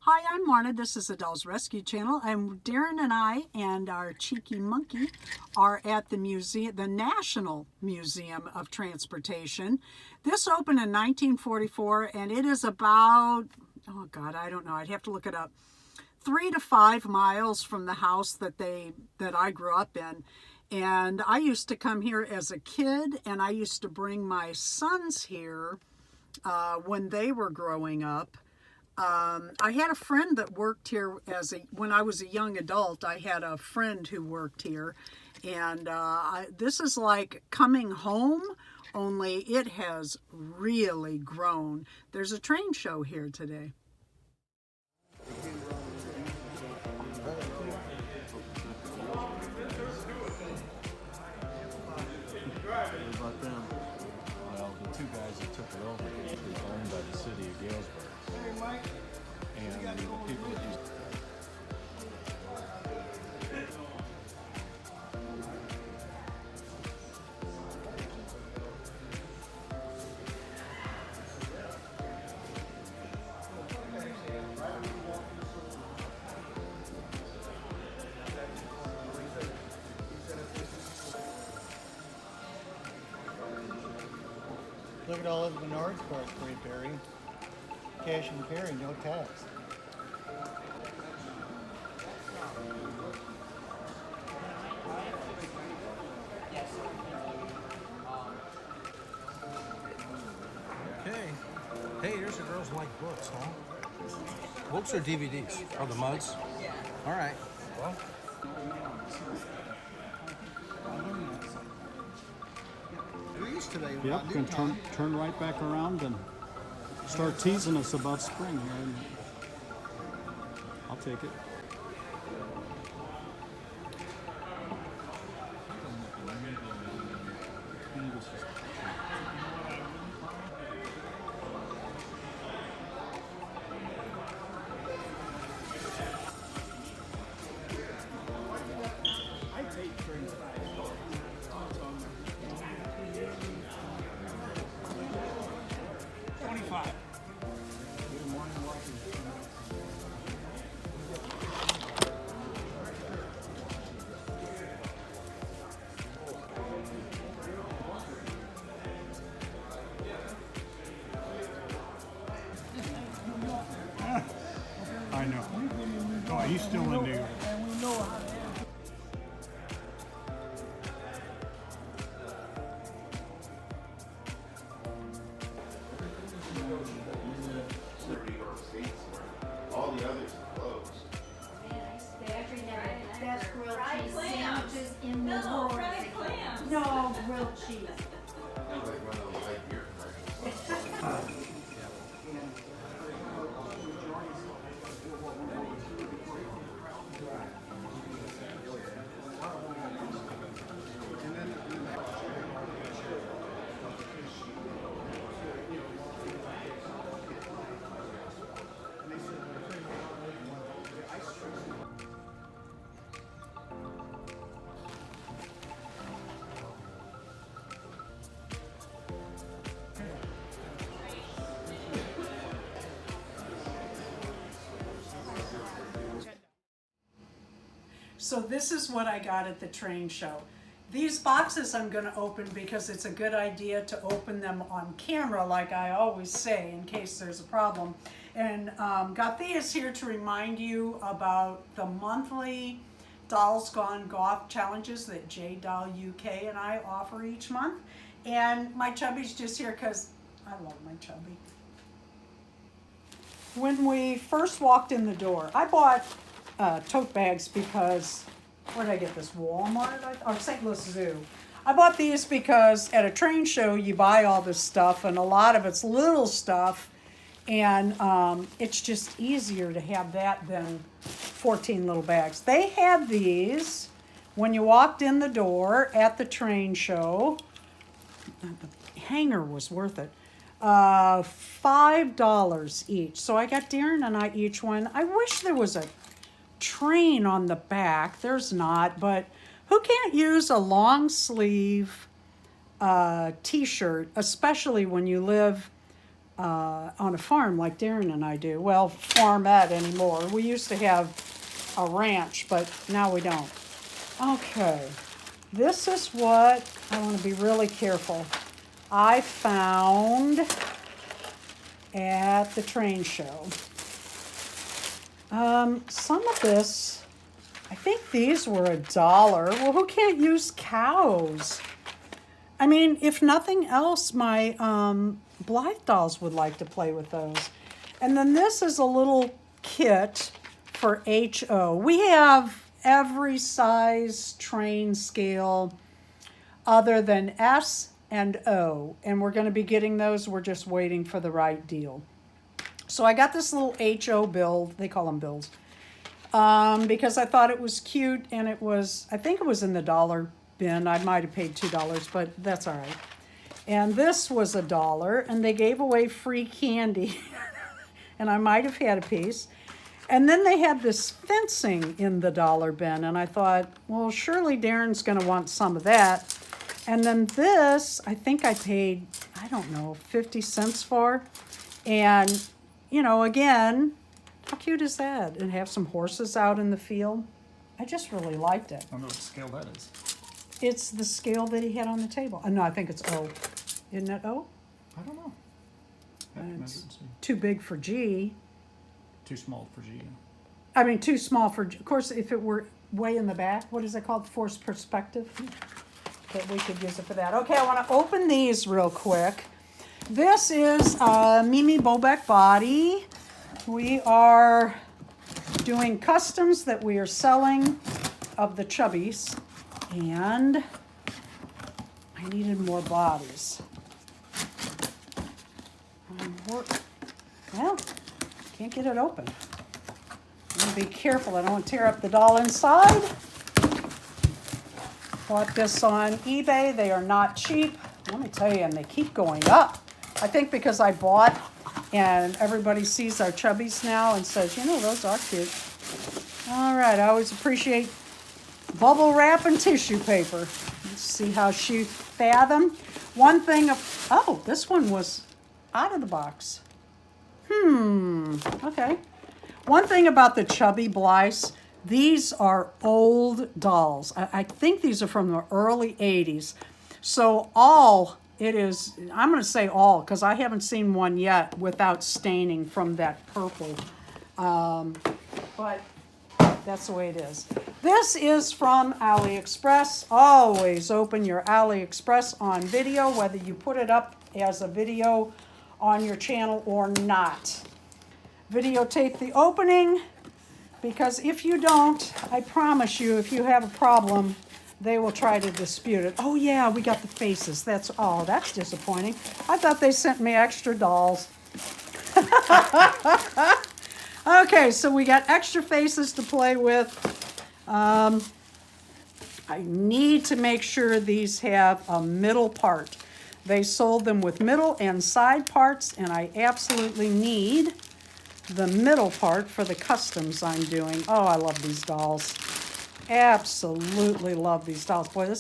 Hi, I'm Marna. This is Adele's Rescue Channel, and Darren and I and our cheeky monkey are at the museum, the National Museum of Transportation. This opened in 1944, and it is about, oh God, I don't know, I'd have to look it up, 3 to 5 miles from the house that I grew up in. And I used to come here as a kid, and I used to bring my sons here when they were growing up. I had a friend that worked here when I was a young adult. I had a friend who worked here, and this is like coming home, only it has really grown. There's a train show here today. What about them? Well, the two guys that took it over is owned by the city of Galesburg. And the people that used Look at all of the Menards cars for you, Barry. Cash and carry, no tax. Okay. Hey, here's the girls who like books, huh? Books or DVDs? Oh, the mugs? Yeah. All right. Well. Today, yep, can turn right back around and start teasing us about spring here. I'll take it. I know. Oh, he's still in New York. All the others are closed. They actually have the best grilled cheese sandwiches in the world. No, grilled cheese. Sounds like one of those light beer commercials. So this is what I got at the train show. These boxes I'm going to open because it's a good idea to open them on camera, like I always say, in case there's a problem. And got these here to remind you about the monthly Dolls Gone Golf challenges that J Doll UK and I offer each month. And my chubby's just here because I love my chubby. When we first walked in the door, I bought tote bags because, where did I get this? Walmart or St. Louis Zoo. I bought these because at a train show you buy all this stuff, and a lot of it's little stuff, and it's just easier to have that than 14 little bags. They had these when you walked in the door at the train show. The hanger was worth it. $5 each. So I got Darren and I each one. I wish there was a train on the back. There's not, but who can't use a long sleeve t-shirt, especially when you live on a farm like Darren and I do. Well, farmette anymore. We used to have a ranch, but now we don't. Okay, this is what I want to be really careful. I found at the train show. Some of this, I think these were $1. Well, who can't use cows? I mean, if nothing else, my Blythe dolls would like to play with those. And then this is a little kit for HO. We have every size train scale other than S and O, and we're going to be getting those. We're just waiting for the right deal. So I got this little HO bill, they call them bills, because I thought it was cute, and it was, I think it was in the dollar bin. I might have paid $2, but that's all right. And this was $1, and they gave away free candy, and I might have had a piece. And then they had this fencing in the dollar bin, and I thought, well, surely Darren's going to want some of that. And then this, I think I paid, I don't know, 50 cents for. And, you know, again, how cute is that? And have some horses out in the field. I just really liked it. I don't know what scale that is. It's the scale that he had on the table. No, I think it's O. Isn't it O? I don't know. Yeah, It's too big for G. too small for G. I mean, too small for, of course, if it were way in the back, what is it called? Forced perspective? That we could use it for that. Okay, I want to open these real quick. This is Mimi Bobek body. We are doing customs that we are selling of the chubbies. And I needed more bodies. Well, can't get it open. I'm going to be careful. I don't want to tear up the doll inside. Bought this on eBay. They are not cheap. Let me tell you, and they keep going up. I think because I bought and everybody sees our chubbies now and says, you know, those are cute. All right, I always appreciate bubble wrap and tissue paper. Let's see how she fathom. One thing of, oh, this one was out of the box. Okay. One thing about the chubby Blythe, these are old dolls. I think these are from the early 80s. So all it is, I'm going to say all, because I haven't seen one yet without staining from that purple. But that's the way it is. This is from AliExpress. Always open your AliExpress on video, whether you put it up as a video on your channel or not. Videotape the opening, because if you don't, I promise you, if you have a problem, they will try to dispute it. Oh yeah, we got the faces. That's all. That's disappointing. I thought they sent me extra dolls. Okay, so we got extra faces to play with. I need to make sure these have a middle part. They sold them with middle and side parts, and I absolutely need the middle part for the customs I'm doing. Oh, I love these dolls. Absolutely love these dolls. Boy,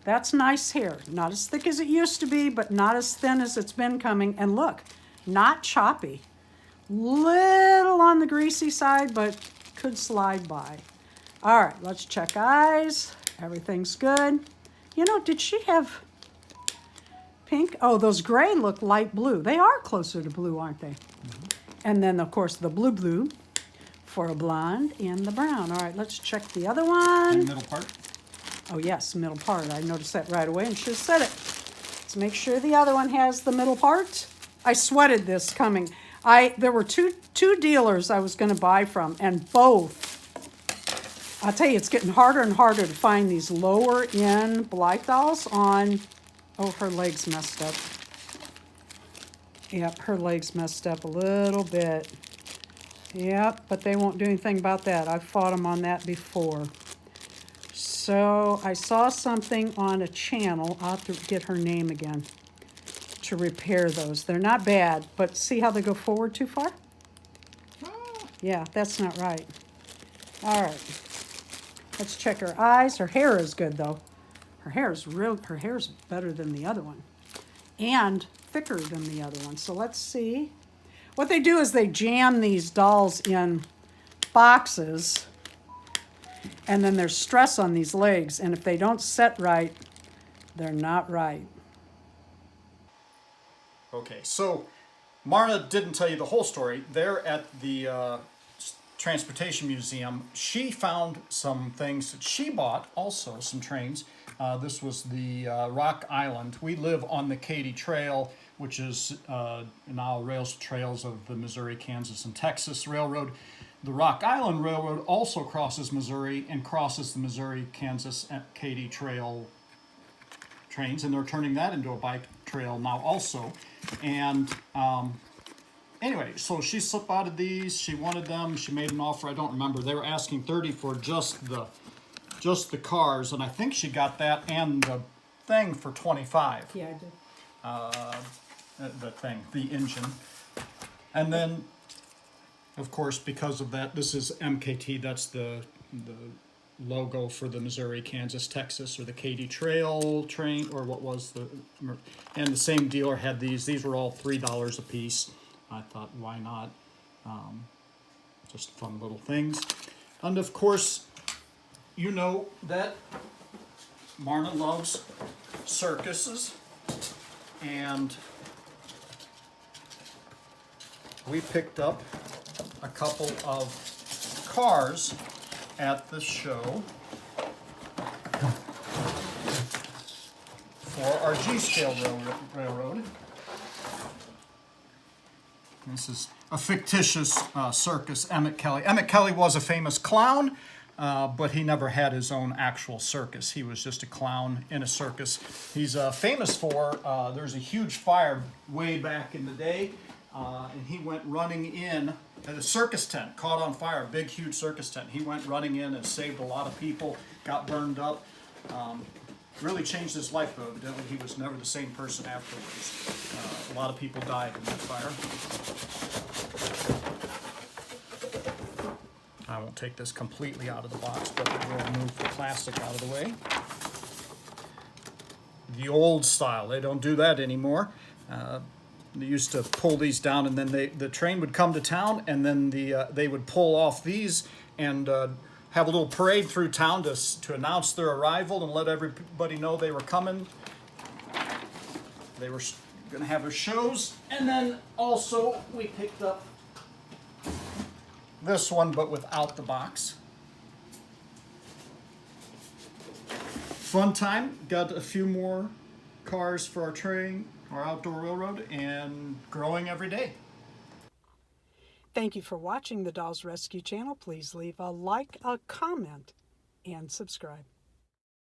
that's nice hair. Not as thick as it used to be, but not as thin as it's been coming. And look, not choppy. Little on the greasy side, but could slide by. All right, let's check eyes. Everything's good. You know, did she have pink? Oh, those gray look light blue. They are closer to blue, aren't they? Mm-hmm. And then, of course, the blue for a blonde and the brown. All right, let's check the other one. And middle part? Oh, yes, middle part. I noticed that right away and should have said it. Let's make sure the other one has the middle part. I sweated this coming. There were two dealers I was going to buy from, and both, I'll tell you, it's getting harder and harder to find these lower end Blythe dolls on, oh, her leg's messed up. Yep, her leg's messed up a little bit. Yep, but they won't do anything about that. I've fought them on that before. So I saw something on a channel, I'll have to get her name again, to repair those. They're not bad, but see how they go forward too far? Yeah, that's not right. All right, let's check her eyes. Her hair is good though. Her hair is better than the other one. And thicker than the other one. So let's see. What they do is they jam these dolls in boxes, and then there's stress on these legs, and if they don't set right, they're not right. Okay, so Marna didn't tell you the whole story. There at the Transportation Museum, she found some things that she bought, also some trains. This was the Rock Island. We live on the Katy Trail, which is now rails trails of the Missouri, Kansas, and Texas Railroad. The Rock Island Railroad also crosses Missouri and crosses the Missouri, Kansas, and Katy Trail trains, and they're turning that into a bike trail now also. And anyway, so she slipped out of these. She wanted them. She made an offer. I don't remember. They were asking $30 for just the cars, and I think she got that and the thing for $25. Yeah, I did. The engine. And then, of course, because of that, this is MKT. That's the logo for the Missouri, Kansas, Texas, or the Katy Trail train, or what was the... And the same dealer had these. These were all $3 a piece. I thought, why not? Just fun little things. And, of course, you know that Marna loves circuses. And we picked up a couple of cars at the show for our G-scale railroad. This is a fictitious circus, Emmett Kelly. Emmett Kelly was a famous clown, but he never had his own actual circus. He was just a clown in a circus. He's famous for, there's a huge fire way back in the day, and he went running in at a circus tent, caught on fire, a big, huge circus tent. He went running in and saved a lot of people, got burned up. Really changed his life, though. Evidently, he was never the same person afterwards. A lot of people died in that fire. I won't take this completely out of the box, but we'll move the plastic out of the way. The old style, they don't do that anymore. They used to pull these down, and then the train would come to town, and then they would pull off these and have a little parade through town to announce their arrival and let everybody know they were coming. They were going to have their shows, and then also we picked up this one, but without the box. Fun time. Got a few more cars for our train, our outdoor railroad, and growing every day. Thank you for watching the Dolls Rescue channel. Please leave a like, a comment, and subscribe.